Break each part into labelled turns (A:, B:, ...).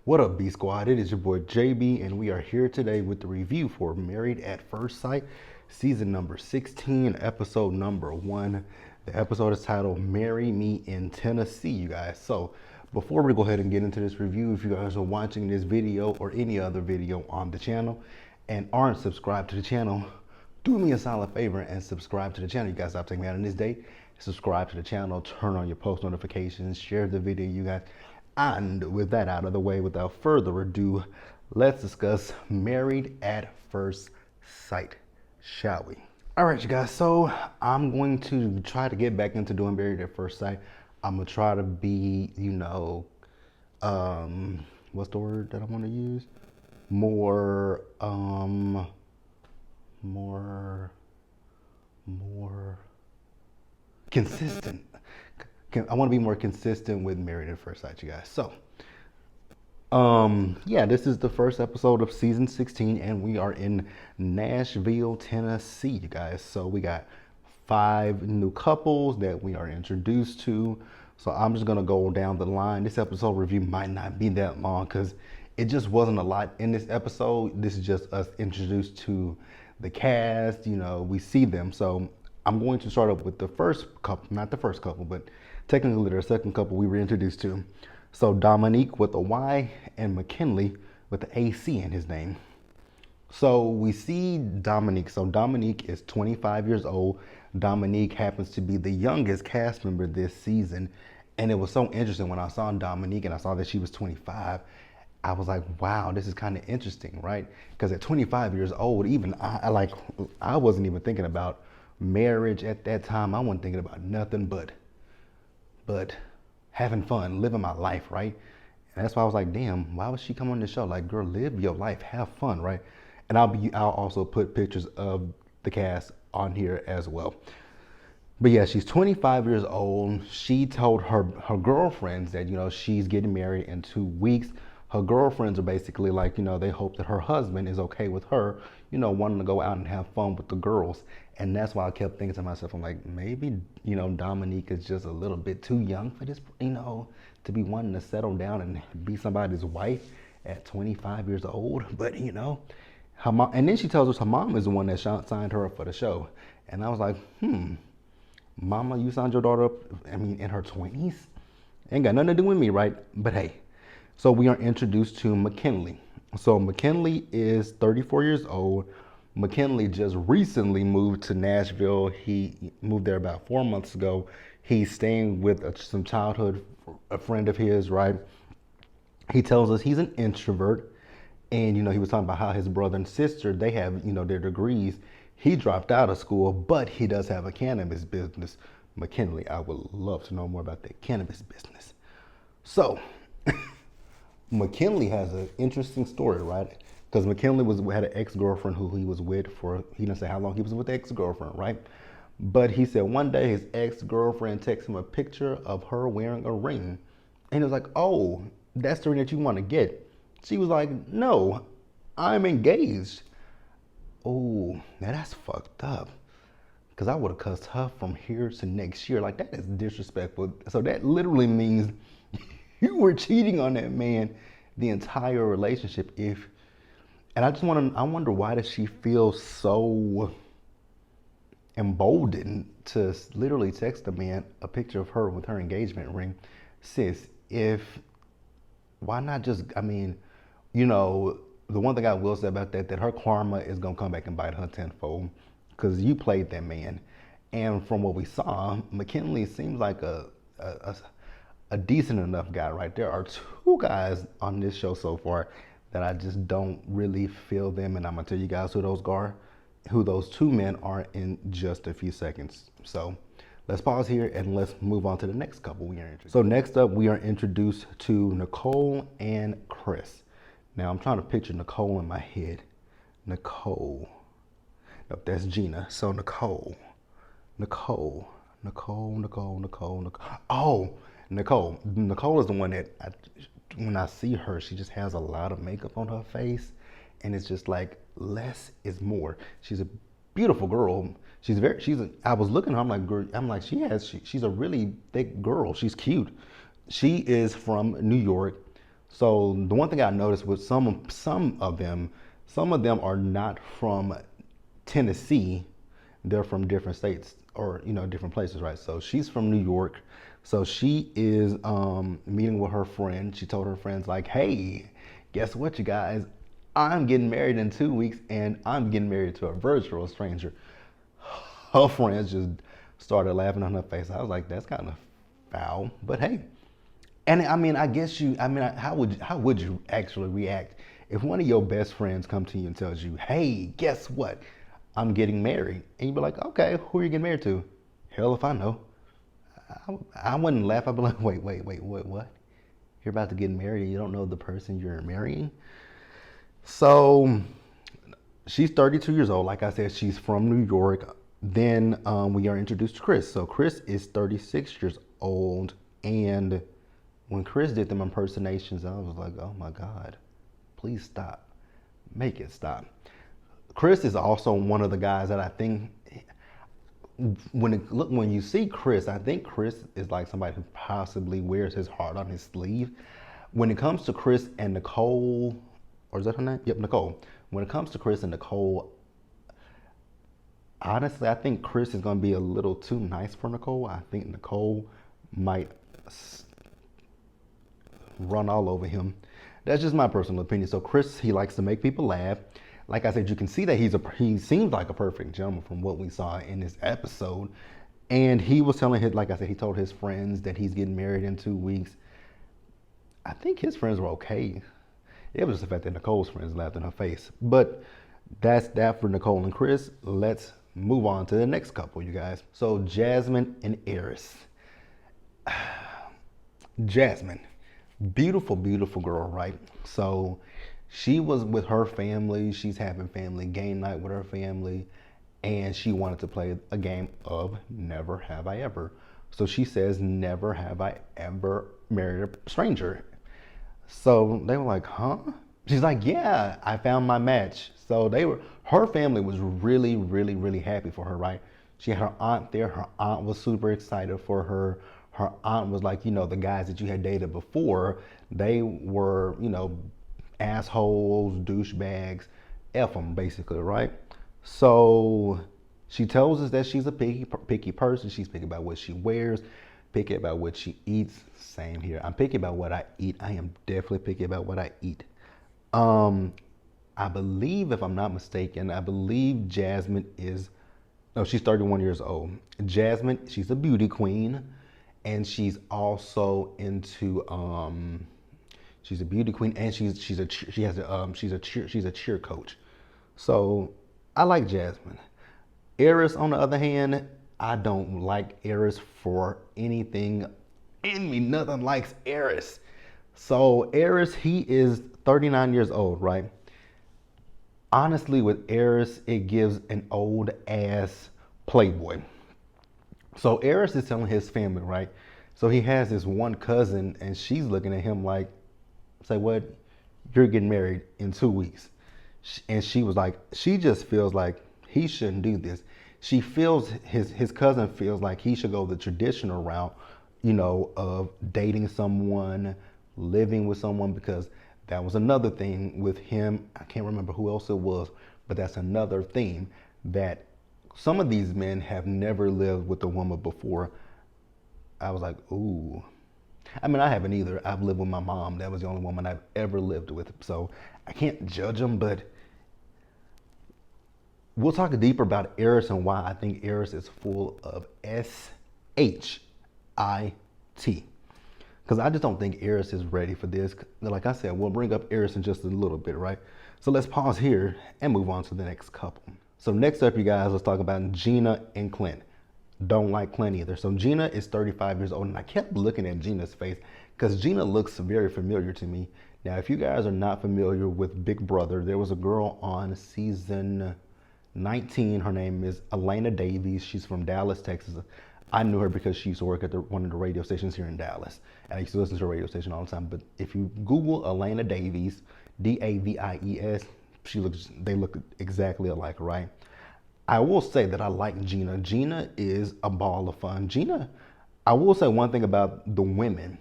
A: What up, B Squad? It is your boy JB, and we are here today with the review for Married at First Sight, season number 16, episode number 1. The episode is titled Marry Me in Tennessee, you guys. So, before we go ahead and get into this review, if you guys are watching this video or any other video on the channel and aren't subscribed to the channel, do me a solid favor and subscribe to the channel. You guys stop taking me out on this date. Subscribe to the channel, turn on your post notifications, share the video, you guys. And with that out of the way, without further ado, let's discuss Married at First Sight, shall we? All right, you guys, so I'm going to try to get back into doing Married at First Sight. I'm gonna try to be, what's the word that I want to use? More consistent. I want to be more consistent with Married at First Sight, you guys. So, yeah, this is the first episode of season 16, and we are in Nashville, Tennessee, you guys. So we got 5 new couples that we are introduced to. So I'm just gonna go down the line. This episode review might not be that long because it just wasn't a lot in this episode. This is just us introduced to the cast. We see them. So I'm going to start up with the first couple, not the first couple, but technically the second couple we were introduced to. So Dominique with a Y and McKinley with the AC in his name. So we see Dominique. So Dominique is 25 years old. Dominique happens to be the youngest cast member this season. And it was so interesting when I saw Dominique and I saw that she was 25. I was like, wow, this is kind of interesting, right? Because at 25 years old, even I wasn't even thinking about marriage at that time. I wasn't thinking about nothing but having fun, living my life, right? And that's why I was like, damn, why would she come on the show? Like, girl, live your life, have fun, right? And I'll also put pictures of the cast on here as well. But yeah, she's 25 years old. She told her girlfriends that, she's getting married in 2 weeks. Her girlfriends are basically like, they hope that her husband is okay with her, wanting to go out and have fun with the girls. And that's why I kept thinking to myself, I'm like, maybe, Dominique is just a little bit too young for this, to be wanting to settle down and be somebody's wife at 25 years old. But, her mom, and then she tells us her mom is the one that signed her up for the show. And I was like, Mama, you signed your daughter up, in her 20s? Ain't got nothing to do with me, right? But hey, so we are introduced to McKinley. So McKinley is 34 years old. McKinley just recently moved to Nashville. He moved there about 4 months ago. He's staying with some childhood, a friend of his, right? He tells us he's an introvert. And, he was talking about how his brother and sister, they have, their degrees. He dropped out of school, but he does have a cannabis business. McKinley, I would love to know more about that cannabis business. So, McKinley has an interesting story, right? Because McKinley had an ex-girlfriend who he was with for, he didn't say how long he was with the ex-girlfriend, right? But he said one day his ex-girlfriend texted him a picture of her wearing a ring. And he was like, oh, that's the ring that you want to get. She was like, no, I'm engaged. Oh, now that's fucked up. Because I would have cussed her from here to next year. Like, that is disrespectful. So that literally means you were cheating on that man the entire relationship. And I wonder, why does she feel so emboldened to literally text the man a picture of her with her engagement ring? Sis, why not just, the one thing I will say about that her karma is going to come back and bite her tenfold, because you played that man. And from what we saw, McKinley seems like a decent enough guy, right? There are 2 guys on this show so far that I just don't really feel them, and I'm gonna tell you guys who those 2 men are in just a few seconds. So let's pause here and let's move on to the next couple we are introduced. So next up, we are introduced to Nicole and Chris. Now I'm trying to picture Nicole in my head. Nicole. Nope, that's Gina. So Nicole. Oh, Nicole. Nicole is the one that when I see her, she just has a lot of makeup on her face, and it's just like less is more. She's a beautiful girl. I was looking at her, I'm like, she's a really thick girl. She's cute. She is from New York. So the one thing I noticed with some of them are not from Tennessee. They're from different states or different places, right? So she's from New York. So she is meeting with her friend. She told her friends like, "Hey, guess what, you guys? I'm getting married in 2 weeks, and I'm getting married to a virtual stranger." Her friends just started laughing on her face. I was like, "That's kind of foul," but hey. And I mean, I guess how would you actually react if one of your best friends come to you and tells you, "Hey, guess what? I'm getting married," and you be like, "Okay, who are you getting married to?" Hell if I know. I wouldn't laugh. I'd be like, wait, what? You're about to get married and you don't know the person you're marrying? So she's 32 years old. Like I said, she's from New York. Then we are introduced to Chris. So Chris is 36 years old. And when Chris did them impersonations, I was like, oh my God, please stop. Make it stop. Chris is also one of the guys that I think when you see Chris, I think Chris is like somebody who possibly wears his heart on his sleeve. When it comes to Chris and Nicole, or is that her name? Yep, Nicole. When it comes to Chris and Nicole, honestly, I think Chris is going to be a little too nice for Nicole. I think Nicole might run all over him. That's just my personal opinion. So Chris, he likes to make people laugh. Like I said, you can see that he seems like a perfect gentleman from what we saw in this episode. And he was telling like I said, he told his friends that he's getting married in 2 weeks. I think his friends were okay. It was just the fact that Nicole's friends laughed in her face. But that's that for Nicole and Chris. Let's move on to the next couple, you guys. So Jasmine and Eris. Jasmine, beautiful, beautiful girl, right? So she was with her family. She's having family game night with her family. And she wanted to play a game of Never Have I Ever. So she says, "Never have I ever married a stranger." So they were like, "Huh?" She's like, "Yeah, I found my match." So her family was really, really, really happy for her, right? She had her aunt there. Her aunt was super excited for her. Her aunt was like, the guys that you had dated before, they were, assholes, douchebags, F them basically, right? So she tells us that she's a picky person. She's picky about what she wears, picky about what she eats. Same here. I'm picky about what I eat. I am definitely picky about what I eat. I believe, if I'm not mistaken, Jasmine is, no, she's 31 years old. Jasmine, she's a beauty queen, and she's also into she's a beauty queen, and she's a cheer coach. So I like Jasmine. Eris, on the other hand, I don't like Eris for anything in me. Nothing likes Eris. So Eris, he is 39 years old, right? Honestly, with Eris, it gives an old ass playboy. So Eris is telling his family, right? So he has this one cousin, and she's looking at him like, "Say what? You're getting married in 2 weeks." And she was like, she just feels like he shouldn't do this. She feels his cousin feels like he should go the traditional route, of dating someone, living with someone, because that was another thing with him. I can't remember who else it was, but that's another thing that some of these men have never lived with a woman before. I was like, ooh. I mean, I haven't either. I've lived with my mom. That was the only woman I've ever lived with. So I can't judge them, but we'll talk deeper about Eris and why I think Eris is full of SHIT. Because I just don't think Eris is ready for this. Like I said, we'll bring up Eris in just a little bit, right? So let's pause here and move on to the next couple. So next up, you guys, let's talk about Gina and Clint. Don't like Clint either. So Gina is 35 years old, and I kept looking at Gina's face because Gina looks very familiar to me. Now, if you guys are not familiar with Big Brother, there was a girl on season 19. Her name is Elena Davies. She's from Dallas, Texas. I knew her because she used to work at one of the radio stations here in Dallas. And I used to listen to her radio station all the time. But if you Google Elena Davies, Davies, they look exactly alike, right? I will say that I like Gina. Gina is a ball of fun. Gina, I will say one thing about the women.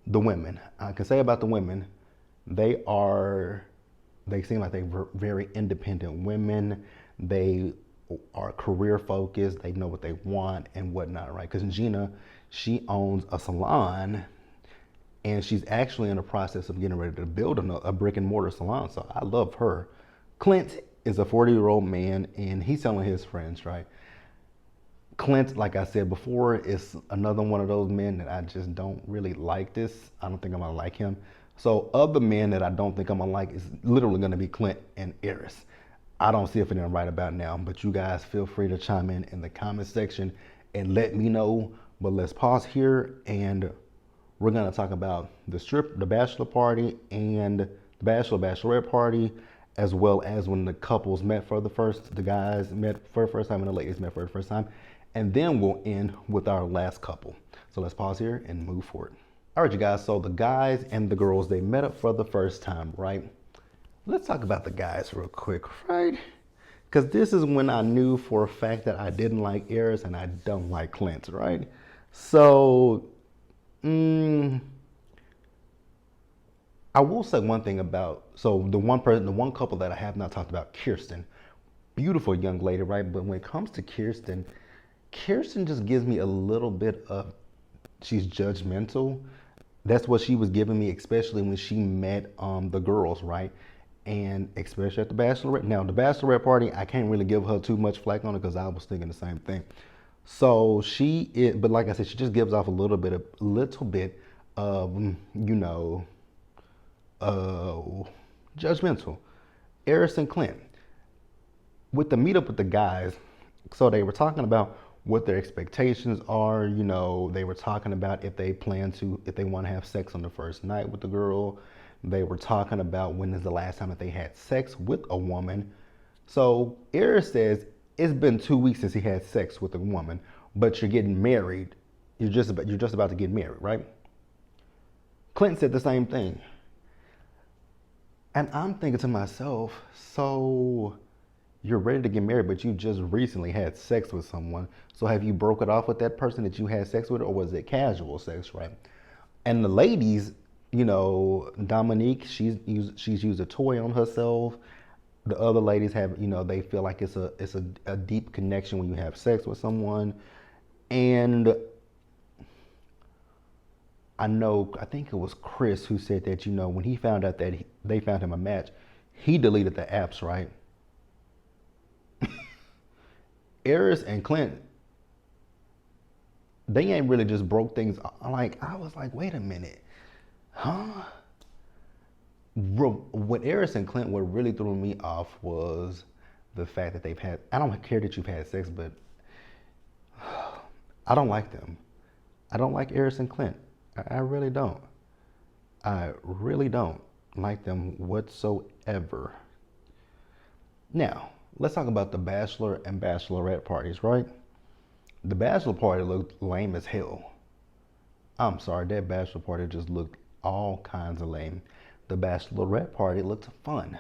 A: the women. I can say about the women, they are, they seem like they're very independent women. They are career focused. They know what they want and whatnot, right? Because Gina, she owns a salon, and she's actually in the process of getting ready to build a brick and mortar salon. So I love her. Clint is a 40-year-old man, and he's telling his friends, right? Clint, like I said before, is another one of those men that I just don't really like this. I don't think I'm gonna like him. So of the men that I don't think I'm gonna like is literally gonna be Clint and Eris. I don't see if anything right about now, but you guys feel free to chime in the comment section and let me know. But let's pause here, and we're gonna talk about the bachelor party, and the bachelorette party, as well as when the couples met for the guys met for the first time and the ladies met for the first time. And then we'll end with our last couple. So let's pause here and move forward. All right, you guys, so the guys and the girls, they met up for the first time, right? Let's talk about the guys real quick, right? Because this is when I knew for a fact that I didn't like Eris and I don't like Clint, right? So, I will say one thing about, so the one couple that I have not talked about, Kirsten. Beautiful young lady, right? But when it comes to Kirsten just gives me a little bit of, she's judgmental. That's what she was giving me, especially when she met the girls, right? And especially at the Bachelorette. Now, the Bachelorette party, I can't really give her too much flack on it because I was thinking the same thing. So but like I said, she just gives off a little bit of, judgmental. Eris and Clint, with the meetup with the guys, so they were talking about what their expectations are. They were talking about if they want to have sex on the first night with the girl. They were talking about when is the last time that they had sex with a woman. So Eris says it's been 2 weeks since he had sex with a woman, but you're getting married. You're just about to get married, right? Clint said the same thing. And I'm thinking to myself, so you're ready to get married, but you just recently had sex with someone. So have you broke it off with that person that you had sex with, or was it casual sex, right? And the ladies, Dominique, she's used a toy on herself. The other ladies have, they feel like it's a deep connection when you have sex with someone. And I think it was Chris who said that, when he found out that they found him a match, he deleted the apps, right? Eris and Clint, they ain't really just broke things. I was like, wait a minute, huh? What Eris and Clint, what really threw me off was the fact that I don't care that you've had sex, but I don't like them. I don't like Eris and Clint. I really don't. I really don't like them whatsoever. Now, let's talk about the Bachelor and Bachelorette parties, right? The Bachelor party looked lame as hell. I'm sorry, that Bachelor party just looked all kinds of lame. The Bachelorette party looked fun.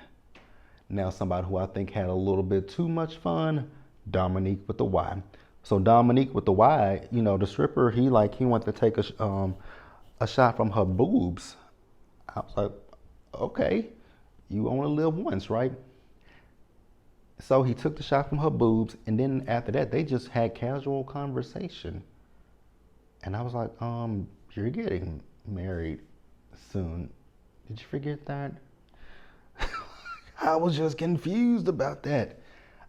A: Now, somebody who I think had a little bit too much fun, Dominique with the Y. So Dominique with the Y, the stripper, he wanted to take a shot from her boobs. I was like, okay, you only live once, right? So he took the shot from her boobs, and then after that, they just had casual conversation. And I was like, you're getting married soon. Did you forget that? I was just confused about that.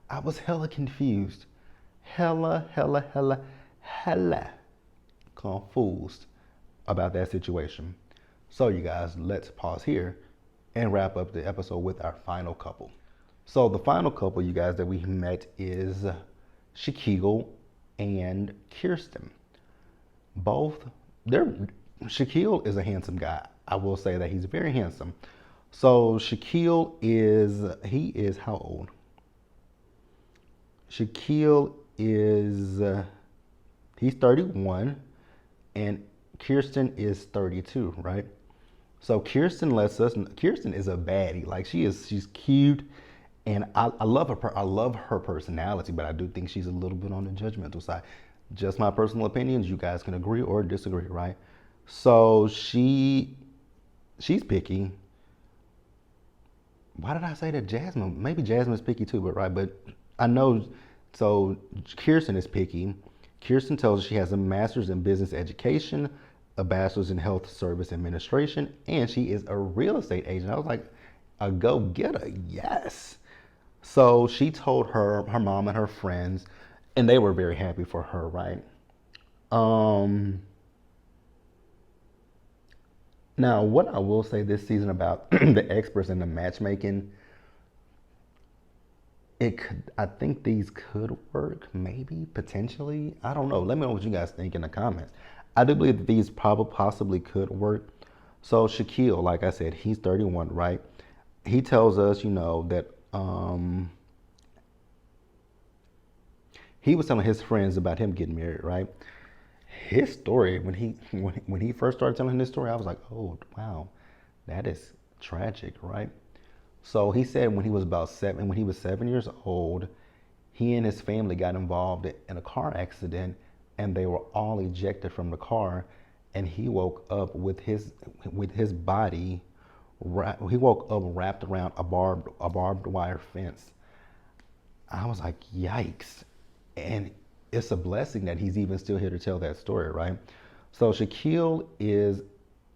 A: I was hella confused. Hella confused about that situation. So you guys, let's pause here and wrap up the episode with our final couple. So the final couple, you guys, that we met is Shaquille and Kirsten. Shaquille is a handsome guy. I will say that he's very handsome. So Shaquille is how old? Shaquille is, he's 31 and Kirsten is 32, right? So Kirsten is a baddie. She's cute. And I love her personality, but I do think she's a little bit on the judgmental side. Just my personal opinions. You guys can agree or disagree, right? So she's picky. Why did I say that Jasmine? Maybe Jasmine's picky too, but right. But I know. So Kirsten is picky. Kirsten tells us she has a master's in business education, a bachelor's in health service administration, and she is a real estate agent. I was like, a go getter, yes. So she told her mom and her friends, and they were very happy for her, right? Um, Now, what I will say this season about the experts and the matchmaking, I think these could work, maybe, potentially. I don't know. Let me know what you guys think in the comments. I do believe that these probably possibly could work. So Shaquille, like I said, he's 31, right? He tells us, that he was telling his friends about him getting married, right? His story when he first started telling his story, I was like, oh wow, that is tragic, right? So he said when he was 7 years old, he and his family got involved in a car accident, and they were all ejected from the car, and he woke up with his body, he woke up wrapped around a barbed wire fence. I was like, yikes. And it's a blessing that he's even still here to tell that story, right? So Shaquille is,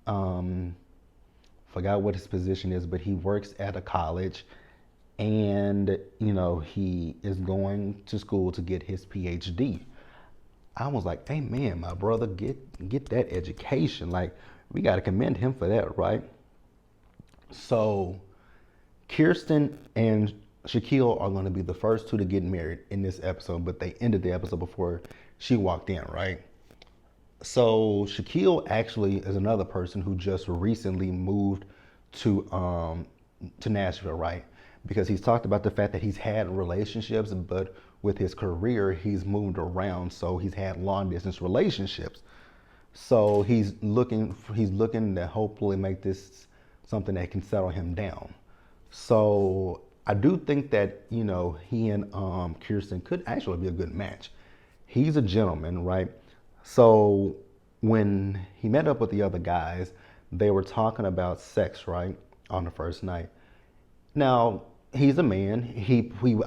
A: forgot what his position is, but he works at a college, and, he is going to school to get his PhD. I was like, hey man, my brother, get that education. Like, we got to commend him for that, right? So Kirsten and Shaquille are going to be the first two to get married in this episode, but they ended the episode before she walked in, right? So Shaquille actually is another person who just recently moved to Nashville, right? Because he's talked about the fact that he's had relationships, but with his career, he's moved around, so he's had long distance relationships. So he's looking to hopefully make this something that can settle him down. So I do think that he and Kirsten could actually be a good match. He's a gentleman, right? So when he met up with the other guys, they were talking about sex, right, on the first night. Now he's a man.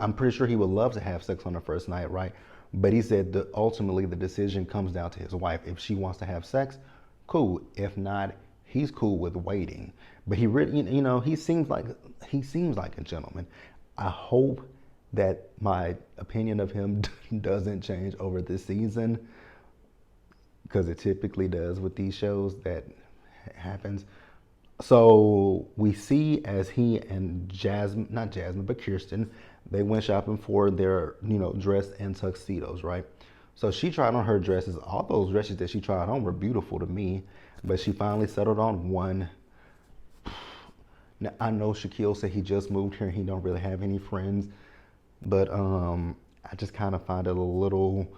A: I'm pretty sure he would love to have sex on the first night, right? But he said that ultimately the decision comes down to his wife. If she wants to have sex, cool. If not, he's cool with waiting. But he really, he seems like a gentleman. I hope that my opinion of him doesn't change over this season, because it typically does with these shows. That happens. So we see as he and Jasmine, not Jasmine, but Kirsten, they went shopping for their, dress and tuxedos, right? So she tried on her dresses. All those dresses that she tried on were beautiful to me, but she finally settled on one. Now I know Shaquille said he just moved here and he don't really have any friends, but I just kind of find it a little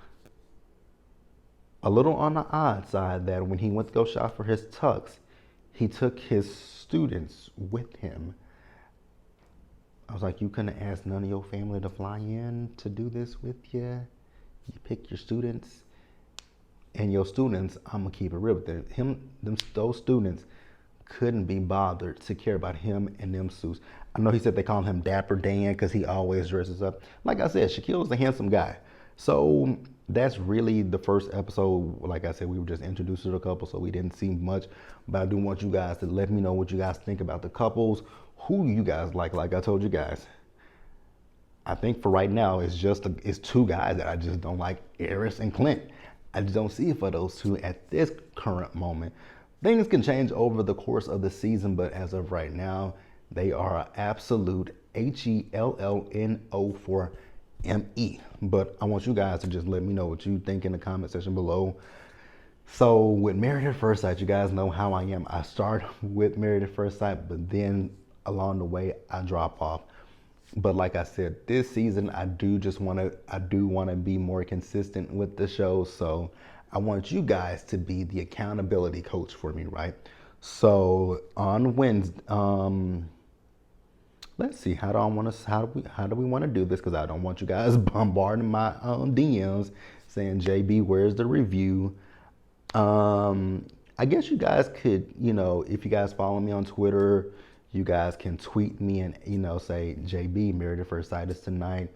A: on the odd side that when he went to go shop for his tux, he took his students with him. I was like, you couldn't ask none of your family to fly in to do this with you? You pick your students, and your students, I'm gonna keep it real with those students couldn't be bothered to care about him and them suits. I know he said they call him Dapper Dan because he always dresses up. Like I said, Shaquille's a handsome guy. So that's really the first episode. Like I said, we were just introduced to the couple, so we didn't see much. But I do want you guys to let me know what you guys think about the couples. Who you guys like I told you guys. I think for right now, it's two guys that I just don't like, Eris and Clint. I just don't see it for those two at this current moment. Things can change over the course of the season, but as of right now, they are an absolute HELLNO for ME. But I want you guys to just let me know what you think in the comment section below. So with Married at First Sight, you guys know how I am. I start with Married at First Sight, but then along the way, I drop off. But like I said, this season I do want to be more consistent with the show. So I want you guys to be the accountability coach for me, right? So on Wednesday, let's see, how do we want to do this? Because I don't want you guys bombarding my DMs saying, JB, where's the review? I guess you guys could, if you guys follow me on Twitter, you guys can tweet me and, say, JB, Married at First Sight is tonight.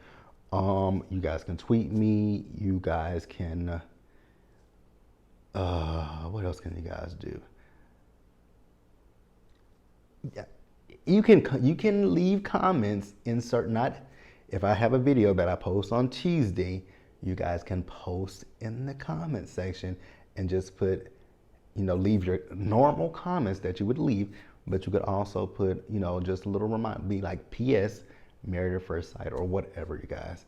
A: You guys can tweet me. You guys can, what else can you guys do? Yeah, you can leave comments in certain, not, if I have a video that I post on Tuesday, you guys can post in the comment section and just put, leave your normal comments that you would leave, but you could also put, just a little reminder, be like PS, Married at First Sight, or whatever, you guys.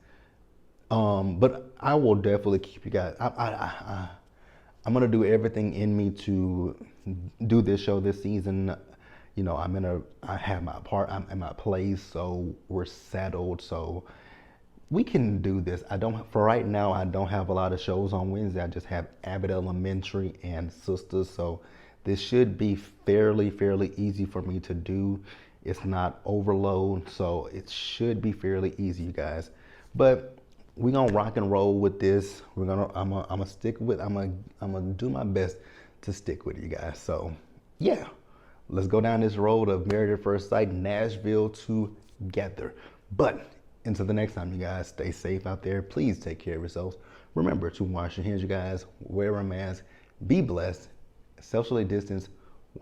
A: But I will definitely keep you guys. I'm gonna do everything in me to do this show this season. I have my part. I'm in my place, so we're settled. So we can do this. For right now, I don't have a lot of shows on Wednesday. I just have Abbott Elementary and Sisters. So this should be fairly easy for me to do. It's not overload, so it should be fairly easy, you guys. But we're gonna rock and roll with this. I'm gonna stick with. I'm gonna do my best to stick with you guys. So yeah, let's go down this road of Married at First Sight, Nashville together. But until the next time, you guys, stay safe out there. Please take care of yourselves. Remember to wash your hands, you guys. Wear a mask. Be blessed. Socially distance.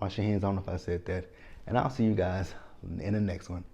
A: Wash your hands. I don't know if I said that. And I'll see you guys in the next one.